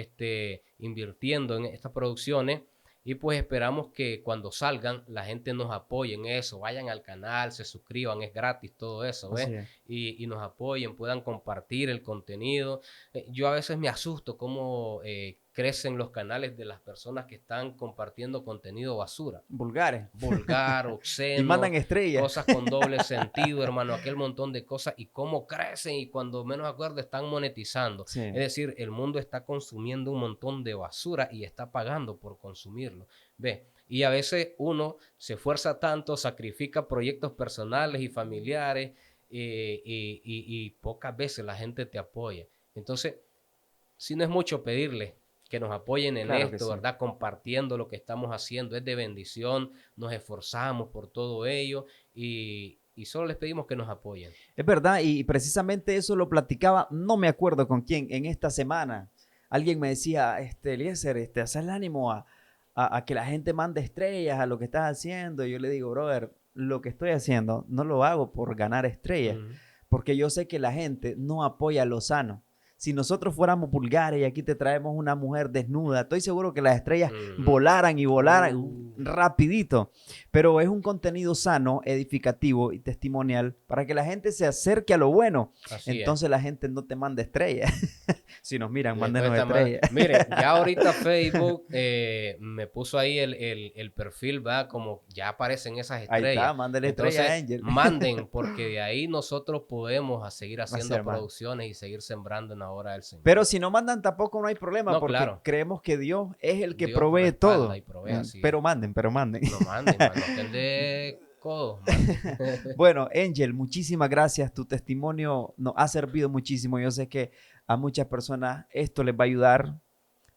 invirtiendo en estas producciones y pues esperamos que cuando salgan la gente nos apoye en eso, vayan al canal, se suscriban, es gratis todo eso, ¿ves? Así es. y nos apoyen, puedan compartir el contenido. Yo a veces me asusto cómo crecen los canales de las personas que están compartiendo contenido basura. Vulgares. Vulgar, Y mandan obsceno, estrellas. cosas con doble sentido, hermano, aquel montón de cosas, y cómo crecen y cuando menos acuerdo están monetizando. Sí. Es decir, el mundo está consumiendo un montón de basura y está pagando por consumirlo. Ve, y a veces uno se esfuerza tanto, sacrifica proyectos personales y familiares y pocas veces la gente te apoya. Entonces, si no es mucho pedirle que nos apoyen en Claro que esto, sí. ¿verdad? Compartiendo lo que estamos haciendo, es de bendición, nos esforzamos por todo ello y solo les pedimos que nos apoyen. Es verdad, y precisamente eso lo platicaba, no me acuerdo con quién, en esta semana. Alguien me decía, Eliezer, haz el ánimo a que la gente mande estrellas a lo que estás haciendo. Y yo le digo, brother, lo que estoy haciendo no lo hago por ganar estrellas, porque yo sé que la gente no apoya lo sano. Si nosotros fuéramos vulgares y aquí te traemos una mujer desnuda, estoy seguro que las estrellas volaran y volaran rapidito. Pero es un contenido sano, edificativo y testimonial para que la gente se acerque a lo bueno. Así Entonces es. la gente no te manda estrellas. Si nos miran, mándenos estrellas. Mire, ya ahorita Facebook me puso ahí el perfil, ¿verdad? Como ya aparecen esas Ahí está, estrellas. mándale Entonces, estrella a Angel. manden, porque de ahí nosotros podemos seguir haciendo Hacer más. producciones y seguir sembrando en la obra del Señor. Pero si no mandan tampoco no hay problema, No, porque claro, creemos que Dios es el que Dios provee respalda todo. y provee, así Pero es. manden, pero manden. No manden, mano, estén de codos, manden. Bueno, Angel, muchísimas gracias. Tu testimonio nos ha servido muchísimo. Yo sé que a muchas personas esto les va a ayudar.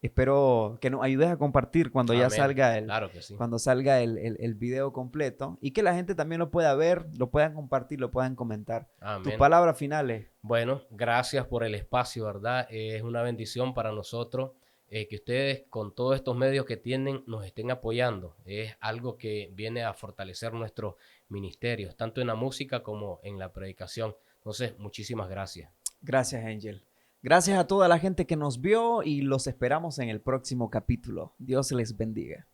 Espero que nos ayudes a compartir cuando ya Amén. salga Claro que sí. cuando salga el video completo y que la gente también lo pueda ver, lo puedan compartir, lo puedan comentar. Amén. Tus palabras finales. Bueno, gracias por el espacio, ¿verdad? Es una bendición para nosotros que ustedes con todos estos medios que tienen nos estén apoyando. Es algo que viene a fortalecer nuestros ministerios, tanto en la música como en la predicación. Entonces, muchísimas gracias. Gracias, Angel. Gracias a toda la gente que nos vio y los esperamos en el próximo capítulo. Dios les bendiga.